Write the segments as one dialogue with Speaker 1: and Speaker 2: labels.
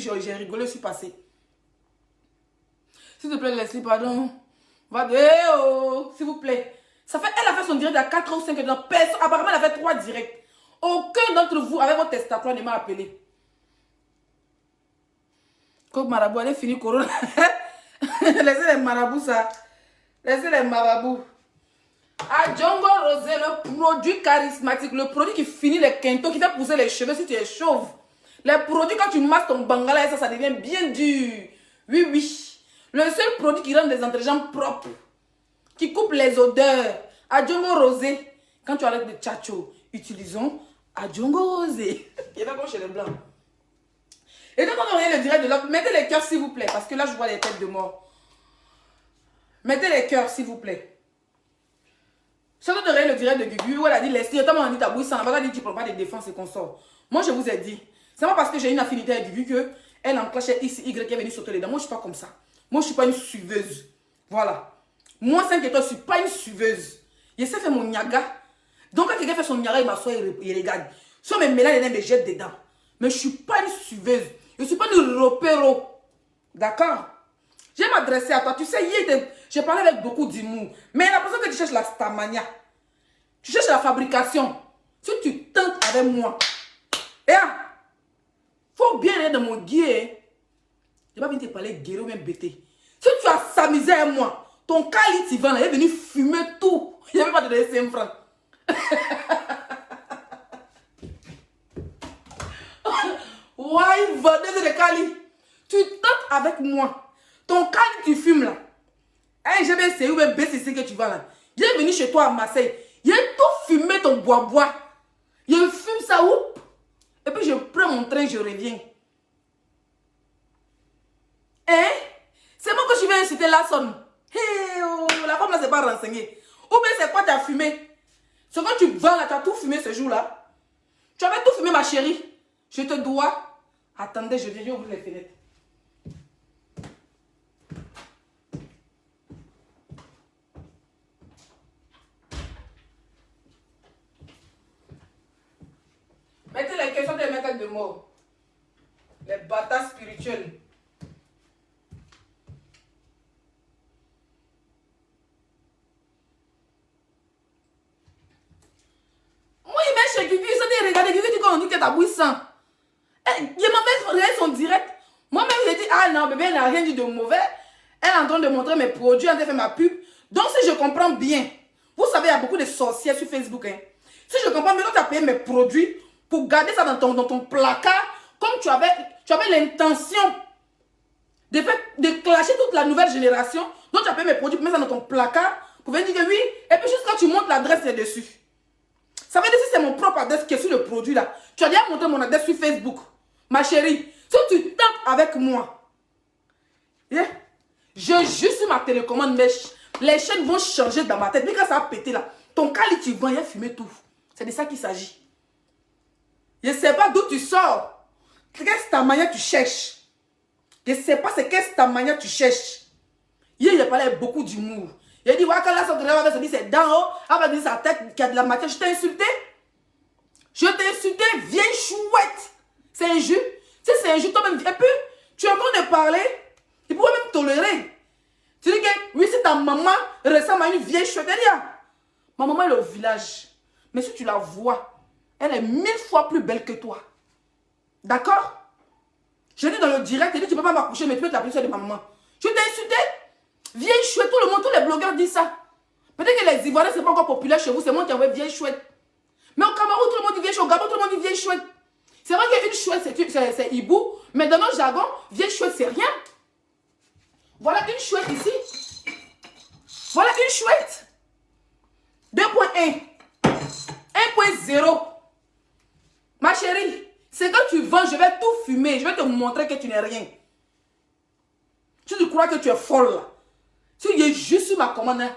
Speaker 1: j'ai rigolé, je suis passée. S'il te plaît, Leslie, pardon. Va de... oh, s'il vous plaît. Ça fait, elle a fait son direct à 4 ou 5 heures. Personne, apparemment, elle a fait 3 directs. Aucun d'entre vous, avec votre testatoire, ne m'a appelé. Comme marabout, elle est finie, Corona. Laissez les marabouts, ça. Laissez les marabouts. Adjongo Rosé, le produit charismatique, le produit qui finit les quintaux, qui fait pousser les cheveux si tu es chauve. Les produits, quand tu masses ton bangala, ça devient bien dur. Oui, oui. Le seul produit qui rend les entrejambes propres, qui coupe les odeurs. Adjongo Rosé. Quand tu arrêtes de tchatcho, utilisons Adjongo Rosé. Il est pas comme chez les blancs. Et quand on regarde le direct de l'autre, mettez les cœurs s'il vous plaît, parce que là je vois les têtes de mort. Mettez les cœurs s'il vous plaît. Si vous regardez le direct de Gugu, où elle a dit Leslie, notamment on dit tabou, ça n'a pas dit que tu ne prends pas de défense et qu'on sort. Moi je vous ai dit, c'est pas parce que j'ai une affinité avec Gugu que elle enclenche X, Y qui est venue sauter les dents. Moi je ne suis pas comme ça. Moi je ne suis pas une suiveuse. Voilà. Moi 5 étoiles, je ne suis pas une suiveuse. Je sais faire mon nyaga. Donc quand quelqu'un fait son nyaga, il m'assoit et il regarde. Si on me mélange les dents, il me jette dedans. Mais je ne suis pas une suiveuse. Je ne suis pas une ropéro. D'accord? Je vais m'adresser à toi. Tu sais, hier, j'ai parlé avec beaucoup d'humour. Mais la personne que tu cherches la stamania. Tu cherches la fabrication. Si tu tentes avec moi. Et faut bien aller dans mon guide. Je ne vais pas venir te parler guéri ou même bêté. Si tu as s'amuser avec moi, ton calice, il est venu fumer tout. Je ne vais pas te donner 5 francs. Ouais, vendeuse de Cali. Tu tentes avec moi. Ton Cali, tu fumes là. Hein, je vais essayer ou bien baisser ce que tu vas là. Je vais venir chez toi à Marseille. Je vais tout fumer ton bois-bois. Je fume ça, oup. Et puis je prends mon train, je reviens. Hein? C'est moi que je viens inciter la sonne. Hey, oh, la femme là, c'est pas renseignée. Ou bien c'est quoi tu as fumé? C'est quand tu vends là, tu as tout fumé ce jour-là. Tu avais tout fumé, ma chérie. Je te dois. Attendez, je viens ouvrir les fenêtres. Mettez les questions de mes têtes de mort. Les bâtards spirituels. Moi, il met chez Gugu, ils ont dit, regardez, Gugu dit qu'on dit que t'as bouillissant. Il m'a fait son direct. Moi-même, j'ai dit, ah non, bébé, elle n'a rien dit de mauvais. Elle est en train de montrer mes produits, elle a fait ma pub. Donc, si je comprends bien, vous savez, il y a beaucoup de sorcières sur Facebook. Hein. Si je comprends bien, tu as payé mes produits pour garder ça dans ton placard, comme tu avais l'intention de clasher toute la nouvelle génération. Donc, tu as payé mes produits pour mettre ça dans ton placard, pour venir dire que oui. Et puis, juste quand tu montes l'adresse, c'est dessus. Ça veut dire que si c'est mon propre adresse qui est sur le produit là, tu as déjà montré mon adresse sur Facebook. Ma chérie, si tu tapes avec moi, yeah, je juste sur ma télécommande, mais les chaînes vont changer dans ma tête. Mais quand ça a pété là, ton cali tu vends, il a fumé tout. C'est de ça qu'il s'agit. Je ne sais pas d'où tu sors. Qu'est-ce que ta manière tu cherches? Je ne sais pas c'est qu'est-ce que ta manière tu cherches. Hier, il a parlé avec beaucoup d'humour. Il a dit, voilà, quand là, son grève va se dire, c'est d'en haut, elle va dire sa tête qui a de la matière. Je t'ai insulté. Je t'ai insulté, vieille chouette. C'est injuste. Si c'est injuste, toi-même, et puis, tu es en train de parler, il pourrait même tolérer. Tu dis que, oui, si ta maman ressemble à une vieille chouette, elle dit, ah, ma maman elle est au village. Mais si tu la vois, elle est 1000 fois plus belle que toi. D'accord? Je dis dans le direct, il dit, tu ne peux pas m'accoucher, mais tu peux t'appeler ça de ma maman. Je t'ai insulté. Vieille chouette, tout le monde, tous les blogueurs disent ça. Peut-être que les Ivoiriens, ce n'est pas encore populaire chez vous, c'est moi qui envoie vieille chouette. Mais au Cameroun, tout le monde dit vieille chouette. Au Gabon, tout le monde dit vieille chouette. C'est vrai qu'une chouette, c'est hibou, mais dans notre jargon, vieille chouette, c'est rien. Voilà une chouette ici. Voilà une chouette. 2.1. 1.0. Ma chérie, c'est quand tu vends, je vais tout fumer. Je vais te montrer que tu n'es rien. Si tu crois que tu es folle, là. Si il est juste sur ma commande, hein,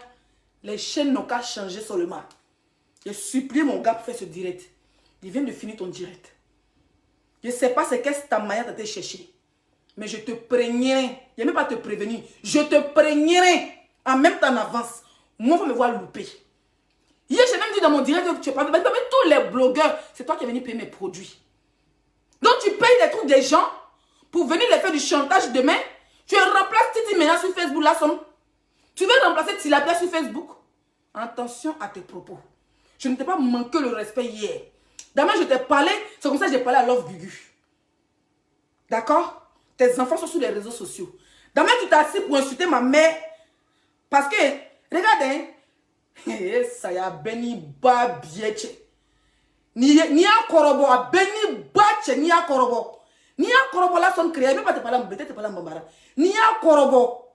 Speaker 1: les chaînes n'ont qu'à changer seulement. J'ai supplié mon gars pour faire ce direct. Il vient de finir ton direct. Je ne sais pas c'est qu'est-ce que ta manière t'a cherché. Mais je te préviendrai. Je ne vais même pas te prévenir. Je te préviendrai en même temps en avance. Moi, il faut me voir louper. Hier, j'ai même dit dans mon direct que tu parles. Mais tous les blogueurs, c'est toi qui es venu payer mes produits. Donc, tu payes les trucs des gens pour venir les faire du chantage demain. Tu remplaces Titi Mena sur Facebook, là, son. Tu veux remplacer Tilapia sur Facebook? Attention à tes propos. Je ne t'ai pas manqué le respect hier. Demain, je t'ai parlé, c'est comme ça que j'ai parlé à Love Gugu. D'accord? Tes enfants sont sur les réseaux sociaux. Demain, tu t'es assis pour insulter ma mère. Parce que, regarde, hein. Ça y a béni ba bietche. Ni a korobo, a béni bache, ni a korobo. Ni a korobo, là, son créé. Même pas te parler en bête, te parler en bambara. Ni a korobo.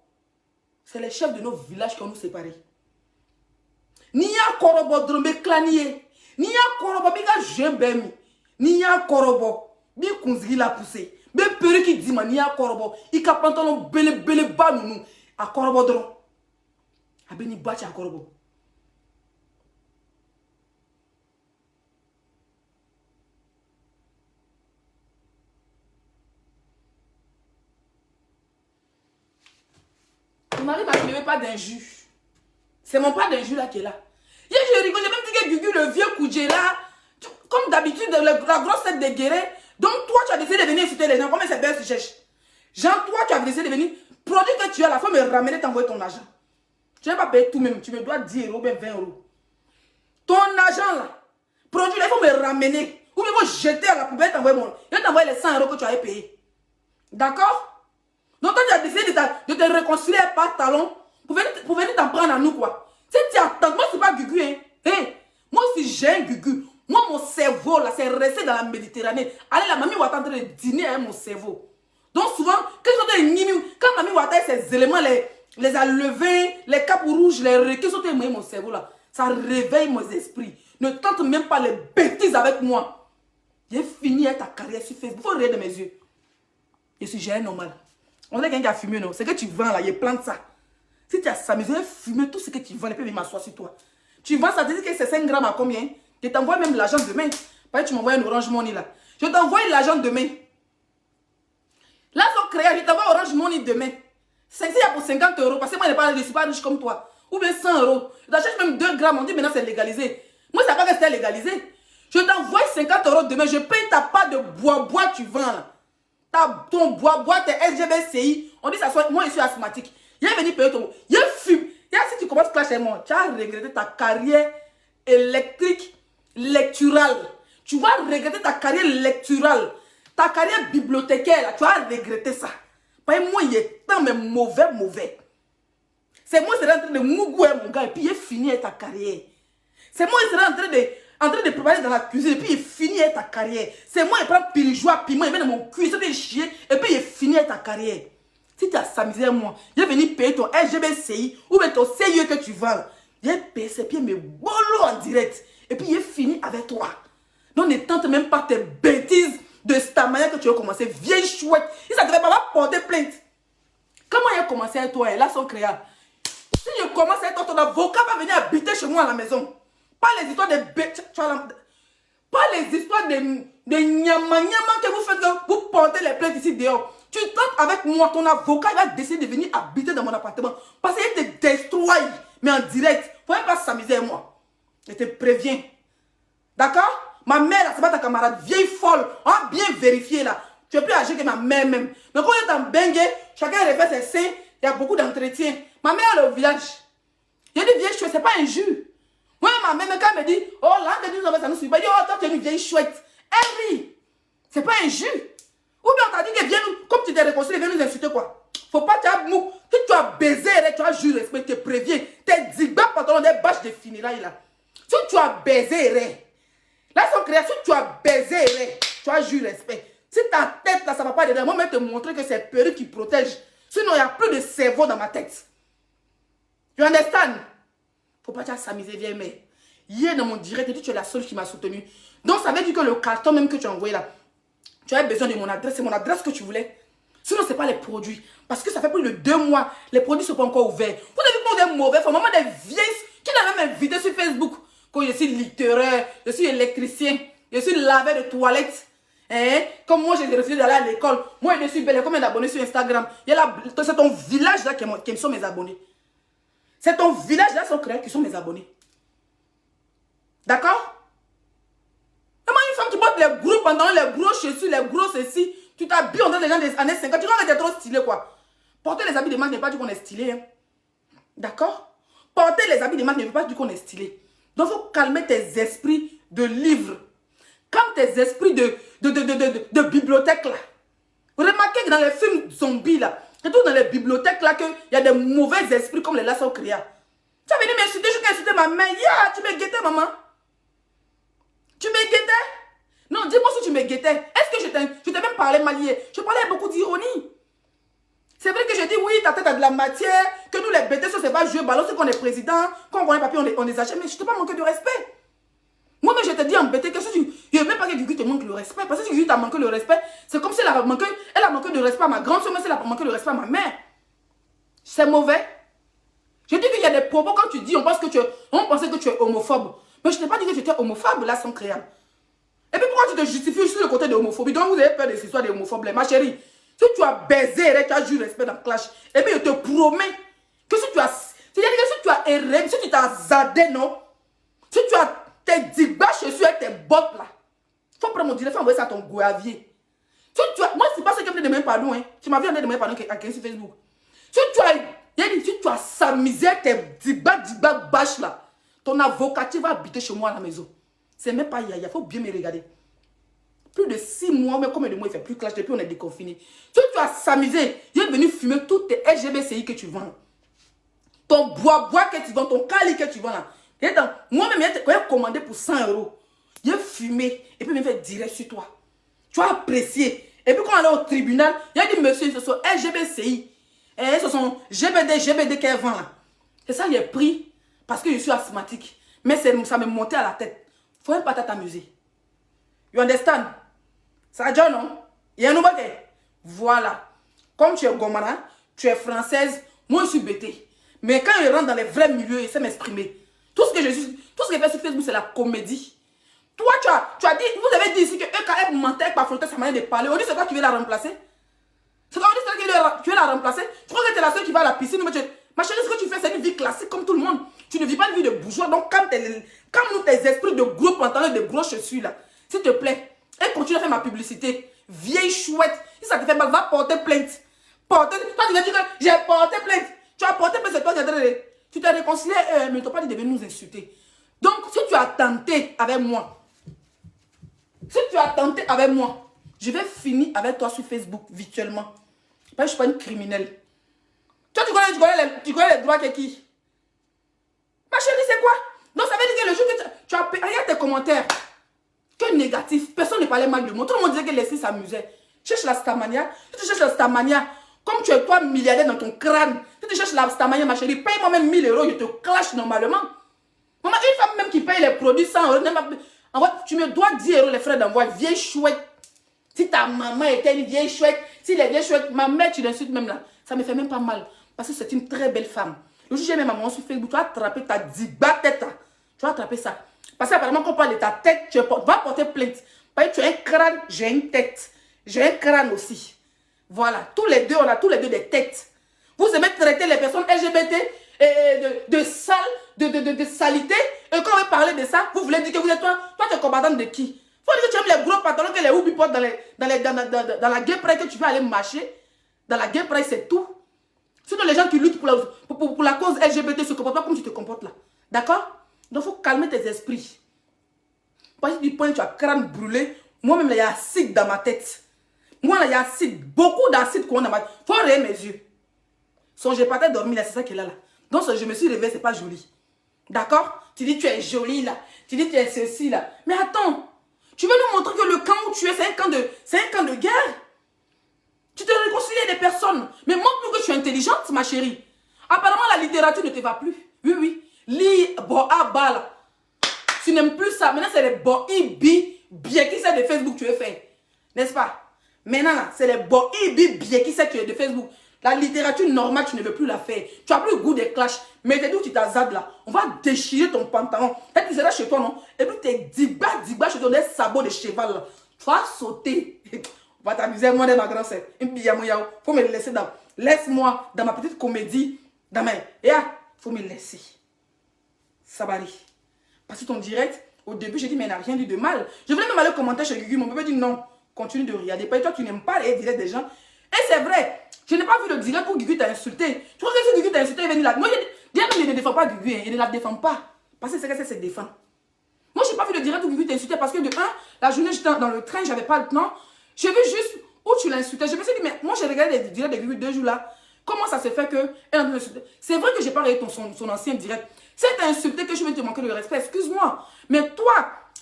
Speaker 1: C'est les chefs de nos villages qui ont nous séparés. Ni a korobo, drombe clanier. Ni a korobo, biga jembemi. Ni a korobo, bi kunzgi la poussé. Be peri qui dit, ni a korobo. Ika pantalon bele ba nous. A korobo dron. A béni bache a korobo. Mon mari m'a levé pas d'injure. C'est mon pas d'injure là qui est là. Hier, je rigole, j'ai même dit que Gugu, le vieux Koudjé là, comme d'habitude, la grosse tête de guéret. Donc, toi, tu as décidé de venir insulter les gens. Comment c'est bien, tu cherches? Jean, toi, tu as décidé de venir. Produit que tu as, la fois me ramener, t'envoyer ton argent. Tu n'as pas payé tout même. Tu me dois 10 euros, bien 20 euros. Ton argent là, produit là, il faut me ramener. Ou bien il faut jeter à la poubelle, t'envoyer mon. Je vais t'envoyer les 100 euros que tu avais payé. D'accord? Donc, toi, tu as décidé de te réconcilier par talon pour venir t'en prendre à nous, quoi. Si tu attends, moi, c'est pas Gugu, hein. Hey, moi aussi, j'ai un Gugu. Moi, mon cerveau, là, c'est resté dans la Méditerranée. Allez, la mamie va attendre de dîner avec mon cerveau. Donc, souvent, quand mamie va attendre ces éléments, les alevins, les capes rouges, les requins, sont mon cerveau, là. Ça réveille mon esprit. Ne tente même pas les bêtises avec moi. J'ai fini ta carrière sur Facebook. Il faut rire de mes yeux. Je suis géré normal. On dirait quelqu'un qui a fumé, non? C'est que tu vends là, il plante ça. Si tu as s'amusé, fumer tout ce que tu vends, et puis m'asseoir sur toi. Tu vends ça, tu dis que c'est 5 grammes à combien? Je t'envoie même l'argent demain. Parce que tu m'envoies un Orange Money là. Je t'envoie l'argent demain. Là, son créa, je t'envoie Orange Money demain. C'est pour 50 euros. Parce que moi, je ne suis pas riche comme toi. Ou bien 100 euros. Je t'achète même 2 grammes. On dit maintenant c'est légalisé. Moi, ça ne va pas rester légalisé. Je t'envoie 50 euros demain. Je paye ta part de bois tu vends là. Ton bois, tes SGBCI, on dit ça soit, moi je suis asthmatique. Il est venu payer ton, il fume. Si tu commences à clasher moi, tu as regretté ta carrière électrique, lecturale. Tu vas regretter ta carrière lecturale. Ta carrière bibliothécaire, là, tu vas regretter ça. Parce que moi, il est tant mais mauvais. C'est moi qui serai en train de mougouer mon gars et puis il est fini avec ta carrière. C'est moi qui serai en train de préparer dans la cuisine et puis il finit avec ta carrière. C'est moi qui prends pirigeois, piment, il met dans mon cuisine, il chier et puis il finit avec ta carrière. Si tu as s'amusé à moi, il est venu payer ton SGBCI ou bien ton CIE que tu vends. Il est payé ses pieds, mais bolos en direct. Et puis il est fini avec toi. Donc ne tente même pas tes bêtises de cette manière que tu as commencé. Vieille chouette. Il ne devait pas porter plainte. Comment il a commencé avec toi? Et là, son créa. Si je commence avec toi, ton avocat va venir habiter chez moi à la maison. Pas les histoires de bêtes. Pas les histoires de nyama que vous faites, que vous portez les plaintes ici dehors. Tu tentes avec moi, ton avocat il va décider de venir habiter dans mon appartement. Parce qu'il te détruit, mais en direct. Il ne faut pas s'amuser avec moi. Je te préviens. D'accord? Ma mère, là, c'est pas ta camarade. Vieille folle. On va bien vérifier là. Tu es plus âgé que ma mère même. Mais quand on est en bengue, chacun refait ses seins. Il y a beaucoup d'entretien. Ma mère est au village. Il y a des vieilles chouettes, c'est pas injure. Moi, ma mère, quand elle me dit, oh là, ça nous suit pas. Oh, toi, tu es une vieille chouette. Elle rit. C'est pas injure. Ou bien on t'a dit que viens nous, comme tu t'es réconcilié, viens nous insulter quoi. Faut pas, tu as mou. Si tu as baisé, tu as juré respect, je te préviens. Tes zigbags pantalons, des bâches de finilaï là. Si tu as baisé, là, son créa, si tu as baisé, tu as juré respect. Si ta tête là, ça va pas dedans, moi, je vais te montrer que c'est perruque qui protège. Sinon, il n'y a plus de cerveau dans ma tête. Tu understand? Faut pas s'amuser, vieille mère. Hier, dans mon direct, tu dis que tu es la seule qui m'a soutenu. Donc, ça veut dire que le carton même que tu as envoyé là, tu as besoin de mon adresse. C'est mon adresse que tu voulais. Sinon, ce n'est pas les produits. Parce que ça fait plus de 2 mois. Les produits ne sont pas encore ouverts. Vous avez vu comment on est mauvais. Faut vraiment des vieilles qui n'a même invité sur Facebook. Quand je suis littéraire, je suis électricien, je suis laveur de toilettes. Hein? Comme moi, j'ai refusé d'aller à l'école. Moi, je suis belle. Combien d'abonnés sur Instagram? C'est ton village là qui sont mes abonnés. C'est ton village là qui sont mes abonnés. D'accord? Et moi, une femme qui porte les gros pantalons, les gros chaussures, les gros ceci. Tu t'habilles en tant que les gens des années 50. Tu crois que tu es trop stylé, quoi. Porter les habits de marque n'est pas dit qu'on est stylé. Hein. D'accord? Porter les habits de marque ne veut pas dire qu'on est stylé. Donc, il faut calmer tes esprits de livres. Calme tes esprits de bibliothèque, là. Remarquez que dans les films zombies, là, et tout dans les bibliothèques, là, qu'il y a des mauvais esprits comme les Lasso Créa. Tu as venu m'insulter, je t'ai insulté ma mère. Yeah, tu me guettais, maman. Tu me guettais? Non, dis-moi si tu me guettais. Est-ce que je t'ai même parlé malier? Je parlais avec beaucoup d'ironie. C'est vrai que je dis oui, ta tête a de la matière, que nous les bêtés, ça c'est pas jouer ballon, c'est qu'on est président, quand on voit un papier, on les achète, mais je ne t'ai pas manqué de respect. Moi-même, je te dis en bêté que si tu. Il n'y a même pas que Guigui te manque le respect. Parce que si Guigui t'a manqué le respect, c'est comme si elle a manqué de respect à ma grande soeur, mais si elle a manqué de respect à ma mère. C'est mauvais. Je dis qu'il y a des propos, quand tu dis, on pensait que tu es homophobe. Mais je ne t'ai pas dit que tu étais homophobe, là, sans créable. Et puis pourquoi tu te justifies sur le côté de l'homophobie? Donc vous avez peur de cette histoire des homophobes, ma chérie. Si tu as baisé, tu as eu respect dans le clash, et puis je te promets que si tu as. C'est-à-dire que si tu as erré, si tu t'as zadé, non? Si tu as tes digba chaussures avec tes bottes là, il faut prendre mon direct, il faut envoyer ça à ton goavier. Si tu as, moi, c'est pas ce que je me demande pardon, hein. Tu m'as vu en demander pardon à quelqu'un sur Facebook. Si tu as s'amusé avec tes digba bâches là, ton avocatif va habiter chez moi à la maison. C'est même pas il faut bien me regarder. Plus de 6 mois, mais combien de mois il fait plus clash depuis on est déconfiné. Si tu as s'amusé, il est venu fumer toutes tes LGBCI que tu vends. Ton bois que tu vends, ton cali que tu vends là. Moi-même, quand il a commandé pour 100 €, il a fumé et puis il m'a fait direct sur toi. Tu as apprécié. Et puis quand on est au tribunal, il a dit monsieur, ce sont LGBCI. Et ce sont GBD qu'elle vend là. C'est ça, il est pris parce que je suis asthmatique. Mais ça me montait à la tête. Faut même pas t'amuser. You understand? Ça a déjà non? Il y a un nouveau. Voilà. Comme tu es gomana, tu es française, moi je suis bêtée. Mais quand je rentre dans les vrais milieux, il sait m'exprimer. Tout ce que je fais sur Facebook, c'est la comédie. Toi, tu as dit, vous avez dit ici que EKF mentait avec Bafouloté, sa manière de parler. On dit c'est toi qui veux la remplacer. C'est toi qui veux la remplacer. Tu crois que tu es la seule qui va à la piscine. Mais ma chérie, ce que tu fais, c'est une vie classique comme tout le monde. Tu ne vis pas une vie de bourgeois. Donc, calme-nous tes esprits de gros pantalons et de gros chaussures là. S'il te plaît. Et continue à faire ma publicité. Vieille chouette. Si ça te fait mal, va porter plainte. Toi, tu vas dire que j'ai porté plainte. Tu as porté plainte, c'est toi qui as dit. Tu t'es réconcilié, mais tu n'as pas dit de venir nous insulter. Donc, si tu as tenté avec moi, je vais finir avec toi sur Facebook, virtuellement. Parce que je ne suis pas une criminelle. Toi, tu connais les droits que qui? Ma chérie, c'est quoi? Donc, ça veut dire que le jour que tu as payé tes commentaires, que négatif, personne ne parlait mal de moi. Tout le monde disait que les filles s'amusaient. Cherche la stamania. Si tu cherches la stamania, comme tu es toi milliardaire dans ton crâne, si tu cherches la stamania, ma chérie, paye-moi même 1000 €, je te clash normalement. Maman, une femme même qui paye les produits 100 €, tu me dois 10 € les frais d'envoi, vieille chouette. Si ta maman était une vieille chouette, si les vieilles chouettes, ma mère, tu l'insultes même là, ça me fait même pas mal. Parce que c'est une très belle femme. Le jour où j'ai mis ma maman sur Facebook, tu as attrapé ta diba tête. Tu as attrapé ça. Parce qu'apparemment, quand on parle de ta tête, tu vas porter plainte. Parce que tu as un crâne, j'ai une tête. J'ai un crâne aussi. Voilà. Tous les deux, on a tous les deux des têtes. Vous aimez traiter les personnes LGBT de sale, de salité. Et quand on veut parler de ça, vous voulez dire que vous êtes toi tu es combattante de qui? Faut dire que tu aimes les gros pantalons que les houbi portent dans la gay pride, que tu veux aller marcher. Dans la gay pride, c'est tout. Sinon, les gens qui luttent pour la cause LGBT se comportent pas comme tu te comportes là. D'accord? Donc, il faut calmer tes esprits. Parce que du point où tu as crâne brûlé, moi-même, il y a acide dans ma tête. Moi, là, il y a acide. Beaucoup d'acide qu'on a dans ma tête. Il faut réveiller mes yeux. Songez pas à dormir là, c'est ça qui est là. Donc, je me suis réveillée, c'est pas joli. D'accord? Tu dis tu es jolie là. Tu dis tu es ceci là. Mais attends. Tu veux nous montrer que le camp où tu es, c'est un camp de guerre? Tu te réconcilies avec des personnes. Mais montre-nous que tu es intelligente, ma chérie. Apparemment, la littérature ne te va plus. Oui, oui. Lis, boa, bala. Tu n'aimes plus ça. Maintenant, c'est les boibi, bien qui c'est de Facebook que tu veux faire. N'est-ce pas? Maintenant, c'est les boibi, bien qui c'est que tu es de Facebook. La littérature normale, tu ne veux plus la faire. Tu n'as plus le goût des clashs. Mais t'es d'où tu t'azades là. On va déchirer ton pantalon. Et puis, c'est là chez toi, non? Et puis, t'es diba chez toi, des sabots de cheval là. Tu vas sauter. On va t'amuser, moi, de ma grande sœur. Faut me laisser dans. Laisse-moi dans ma petite comédie. Dans mes. Faut me laisser. Sabari. Parce que ton direct, au début, j'ai dit, mais elle n'a rien dit de mal. Je voulais même aller commenter chez Gugu. Mon bébé dit non. continue de regarder. Parce que toi, tu n'aimes pas les directs des gens. Et c'est vrai, je n'ai pas vu le direct où Gugu t'a insulté. Tu crois que si Gugu t'a insulté, il est venu là. Moi, je ne défends pas Gugu, hein. Il ne la défend pas. Parce que c'est qu'elle se défend. Moi, je n'ai pas vu le direct où Gugu t'a insulté parce que de un, la journée, j'étais dans le train, j'avais pas le temps. J'ai vu juste où tu l'as insulté. Je me suis dit, mais moi, j'ai regardé les directs de Gugu 2 jours là. Comment ça se fait que c'est vrai que j'ai pas regardé son ancien direct. C'est insulté que je vais te manquer de respect. Excuse-moi. Mais toi,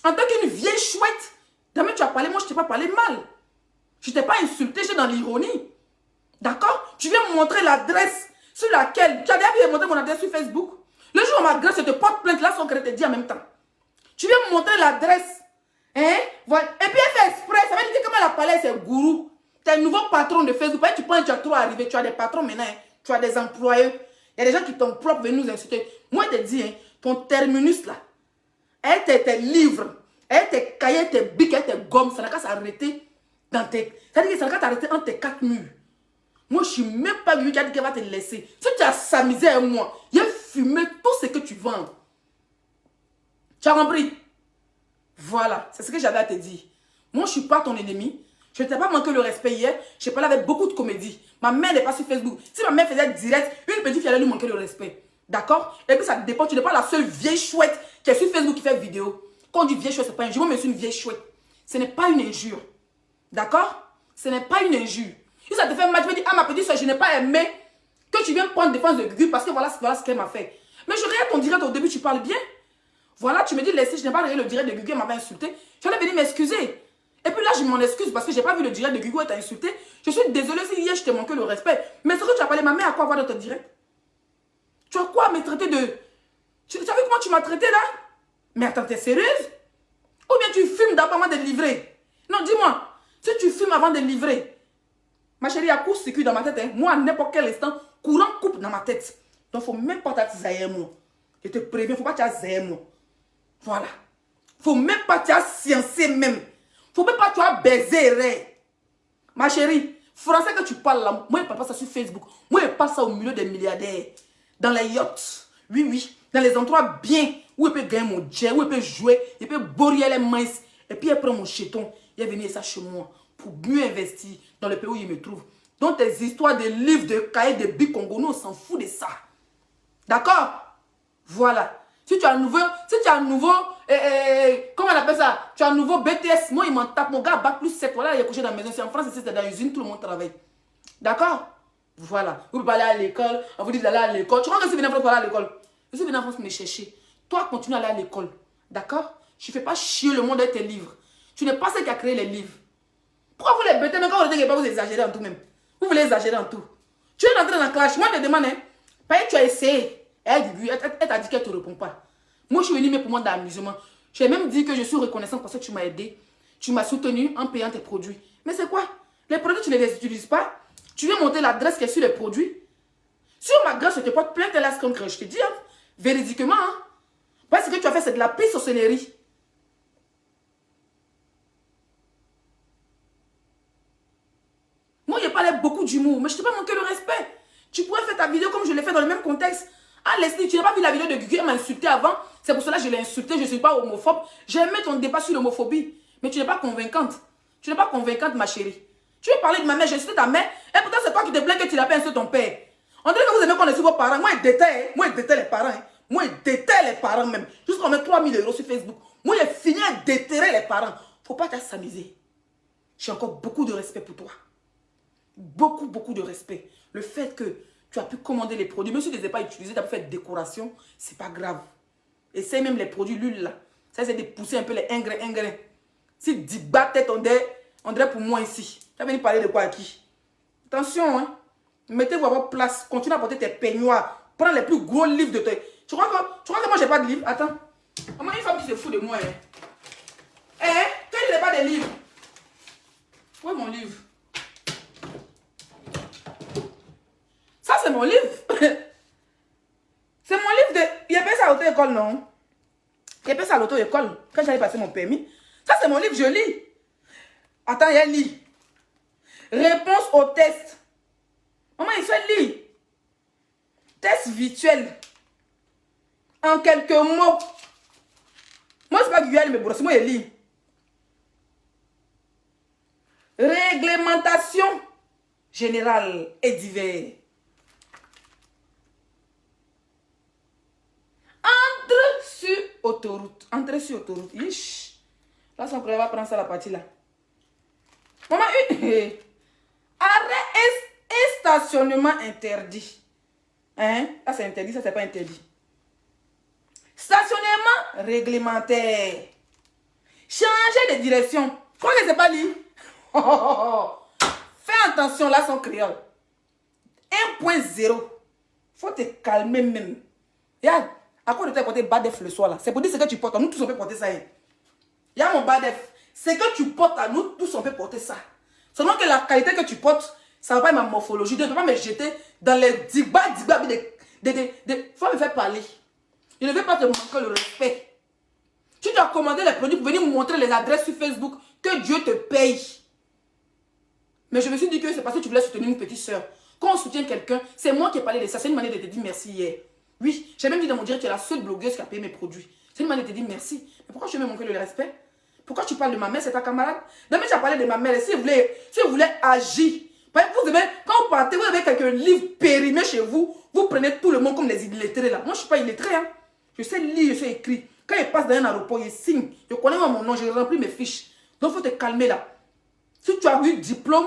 Speaker 1: en tant qu'une vieille chouette, jamais tu as parlé, moi, je ne t'ai pas parlé mal. Je ne t'ai pas insulté, j'étais dans l'ironie. D'accord? Tu viens me montrer l'adresse sur laquelle... Tu as déjà vu montrer mon adresse sur Facebook? Le jour où on m'agresse, je te porte plainte là, sans que je te dise en même temps. Tu viens me montrer l'adresse. Hein? Voilà. Et puis elle fait exprès. Ça veut dire que comme elle a parlé, c'est gourou. Tu es un nouveau patron de Facebook. Tu penses que tu as trop arrivé. Tu as des patrons maintenant. Hein? Tu as des employés. Il y a des gens qui t'ont propre venu nous insulter. Moi, je te dis, hein, ton terminus là, elle tes livres, elle tes cahiers, tes bics, elle tes gommes, ça n'a qu'à s'arrêter dans tes... Ça veut dire que ça n'a qu'à t'arrêter entre tes 4 murs. Moi, je ne suis même pas venu qui a dit qu'elle va te laisser. Si tu as s'amuser avec moi, il a fumé tout ce que tu vends. Tu as compris? Voilà, c'est ce que j'avais à te dire. Moi, je ne suis pas ton ennemi. Je ne t'ai pas manqué le respect hier. J'ai parlé avec beaucoup de comédies. Ma mère n'est pas sur Facebook. Si ma mère faisait direct, une petite fille allait lui manquer le respect. D'accord? Et puis ça dépend. Tu n'es pas la seule vieille chouette qui est sur Facebook qui fait vidéo. Quand on dit vieille chouette, ce n'est pas une injure. Moi, je suis une vieille chouette. Ce n'est pas une injure. D'accord? Ce n'est pas une injure. Si ça te fait mal, tu me dis, ah ma petite soeur, je n'ai pas aimé que tu viennes prendre défense de Gugu parce que voilà ce qu'elle m'a fait. Mais je regarde ton direct au début, tu parles bien. Voilà, tu me dis, laissez, je n'ai pas regardé le direct de Gugu, elle m'avait insulté. J'allais venir m'excuser. Et puis là, je m'en excuse parce que je n'ai pas vu le direct de Gugu, elle t'a insulté. Je suis désolée si hier, je t'ai manqué le respect. Mais ce que tu as parlé, ma mère, à quoi voir dans ton direct? Tu as quoi à me traiter de... Tu as vu comment tu m'as traité là? Mais attends, t'es sérieuse? Ou bien tu fumes d'abord avant de livrer? Non, dis-moi, si tu fumes avant de livrer, ma chérie, il y a court-circuit dans ma tête. Hein. Moi, à n'importe quel instant, courant coupe dans ma tête. Donc, il ne faut même pas t'attiser moi. Je te préviens, il ne faut pas t'attiser moi. Voilà. Il ne faut même pas t'assiencer même. Il ne faut même pas te baiser. Ma chérie, français que tu parles là, moi, je ne parle pas ça sur Facebook. Moi, je parle ça au milieu des milliardaires. Dans les yachts. Oui, oui. Dans les endroits bien où il peut gagner mon jet, où il peut jouer, il peut bourrer les mains. Et puis, il prend mon jeton. Il est venu ça chez moi pour mieux investir dans le pays où il me trouve. Donc, tes histoires de livres, de cahiers, de bics Congo, nous, on s'en fout de ça. D'accord? Voilà. Si tu as un nouveau, comment on appelle ça? Tu as un nouveau BTS, moi, il m'en tape. Mon gars, bac plus 7, voilà, il est couché dans la maison. C'est en France, ici, c'est dans l'usine, tout le monde travaille. D'accord? Voilà. Vous pouvez aller à l'école, on vous dit d'aller à l'école. Tu crois que je suis venu en France pour aller à l'école? Je suis venu en France pour me chercher. Toi, continue à aller à l'école. D'accord? Je ne fais pas chier le monde avec tes livres. Tu n'es pas celle qui a créé les livres. Pourquoi vous les bêtez, mais quand vous dites que vous exagérez en tout même? Vous voulez exagérer en tout. Tu es rentré dans la classe, moi je te demande, hein, parce que tu as essayé. Elle t'a dit qu'elle ne te répond pas. Moi je suis venue mais pour moi d'amusement. J'ai même dit que je suis reconnaissante parce que tu m'as aidé. Tu m'as soutenu en payant tes produits. Mais c'est quoi? Les produits, tu ne les utilises pas. Tu viens monter l'adresse qui est sur les produits. Sur ma grâce, je te porte plein de las comme je te dis, hein, véridiquement. Hein, parce que tu as fait, c'est de la pisse sorcellerie. Moi, j'ai parlé beaucoup d'humour, mais je ne t'ai pas manqué le respect. Tu pourrais faire ta vidéo comme je l'ai fait dans le même contexte. Ah, Leslie, tu n'as pas vu la vidéo de Gugu, elle m'a insulté avant. C'est pour cela que je l'ai insulté, je ne suis pas homophobe. J'ai aimé ton débat sur l'homophobie. Mais tu n'es pas convaincante. Tu n'es pas convaincante, ma chérie. Tu veux parler de ma mère, j'ai insulté ta mère. Et pourtant, c'est toi qui te plains que tu n'as pas insulté ton père. On dirait que vous aimez qu'on insulte vos parents. Moi, je déteste. Moi, je déteste les parents. Hein. Moi, je déteste les parents même. Jusqu'à mettre 3 000 € sur Facebook. Moi, j'ai fini à déterrer les parents. Faut pas s'amuser. J'ai encore beaucoup de respect pour toi. Beaucoup, beaucoup de respect. Le fait que tu as pu commander les produits, même si tu ne les as pas utilisés, tu as pu faire décoration, c'est pas grave. Essaye même les produits, l'huile là. Ça, c'est de pousser un peu les ingrédients. Si Diba tête, on dirait pour moi ici. Tu as venu parler de quoi à qui? Attention, hein. Mettez-vous à votre place. Continue à porter tes peignoirs. Prends les plus gros livres de tes... Tu crois que moi, j'ai pas de livres? Attends. Comment une femme qui se fout de moi, hein? Toi, tu n'as pas de livres. Où est mon livre? Ça, c'est mon livre. C'est mon livre de... Il y a pas ça à l'auto-école, non? Il y a pas ça à l'auto-école. Quand j'allais passer mon permis. Ça, c'est mon livre, je lis. Attends, il lit. Réponse au test. Maman, il fait lire. Test virtuel. En quelques mots. Moi, c'est pas que Guyane me brosse. Moi, il lit. Réglementation générale et divers. Entre sur autoroute. Entrer sur autoroute. Ish. Là, son frère va prendre ça la partie là. Maman, arrêt et stationnement interdit. Hein? Ça, c'est interdit, ça, c'est pas interdit. Stationnement réglementaire. Changer de direction. Je crois que c'est pas lui. Fais attention, là, son créole. 1.0. Faut te calmer même. Regarde, à quoi de t'as porté badef le soir là? C'est pour dire ce que tu portes. Nous tous on peut porter ça. Hein. Il y a mon badef. Ce que tu portes à nous tous on peut porter ça. Seulement que la qualité que tu portes, ça va pas être ma morphologie. Tu ne peux pas me jeter dans les digba. Faut me faire parler. Je ne veux pas te manquer le respect. Tu dois commander les produits pour venir me montrer les adresses sur Facebook. Que Dieu te paye. Mais je me suis dit que c'est parce que tu voulais soutenir une petite soeur. Quand on soutient quelqu'un, c'est moi qui ai parlé de ça. C'est une manière de te dire merci hier. Oui, j'ai même dit dans mon direct que tu es la seule blogueuse qui a payé mes produits. C'est une manière de te dire merci. Mais pourquoi tu veux me manquer le respect? Pourquoi tu parles de ma mère? C'est ta camarade? Demain, tu as parlé de ma mère. Si vous voulez agir, quand vous partez, vous avez quelques livres périmés chez vous, vous prenez tout le monde comme les illettrés là. Moi, je ne suis pas illettré. Hein. Je sais lire, je sais écrire. Quand il passe dans un aéroport, il signe. Je connais moi mon nom, j'ai rempli mes fiches. Donc, il faut te calmer là. Si tu as eu diplôme,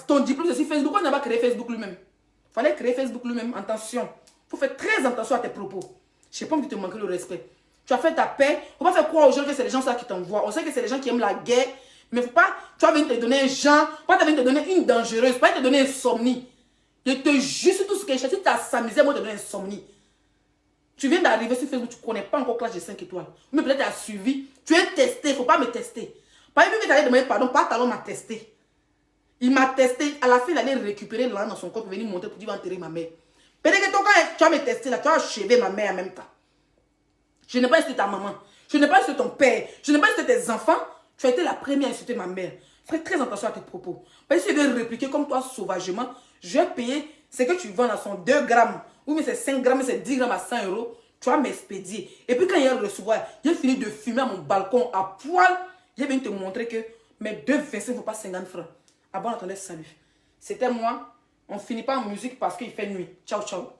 Speaker 1: ton diplôme, c'est sur Facebook. Pourquoi tu n'as pas créé Facebook lui-même? Il fallait créer Facebook lui-même. Attention. Il faut faire très attention à tes propos. Je ne sais pas si tu te manques le respect. Tu as fait ta paix. Il ne faut pas faire croire aux gens que c'est les gens ça qui t'envoient. On sait que c'est les gens qui aiment la guerre. Mais il ne faut pas, tu vas venir te donner un genre, pas te venir te donner une dangereuse, pas te donner insomnie. Je te jure sur tout ce que je sais. Si tu as s'amusé, moi, te donner insomnie. Tu viens d'arriver sur Facebook, tu ne connais pas encore classe de 5 étoiles. Mais peut-être tu as suivi. Tu es testé, il ne faut pas me tester. Par exemple, tu allais demander pardon, pas talon m'a testé. Il m'a testé. À la fin, il allait récupérer l'argent dans son corps pour venir monter pour dire enterrer ma mère. Peut-être que toi, quand tu vas me tester, là, tu vas achever ma mère en même temps. Je n'ai pas insulté ta maman. Je n'ai pas insulté ton père. Je n'ai pas insulté tes enfants. Tu as été la première à insulter ma mère. Fais très attention à tes propos. Parce que si je vais répliquer comme toi sauvagement, je vais payer ce que tu vends dans son 2 grammes. Ou mais c'est 5 grammes, c'est 10 grammes à 100 €. Tu vas m'expédier. Et puis quand il y a le recevoir, j'ai fini de fumer à mon balcon à poil. Je viens te montrer que mes 2 25 ne vaut pas 50 francs. Ah bon, attendez, salut. C'était moi. On finit pas en musique parce qu'il fait nuit. Ciao, ciao.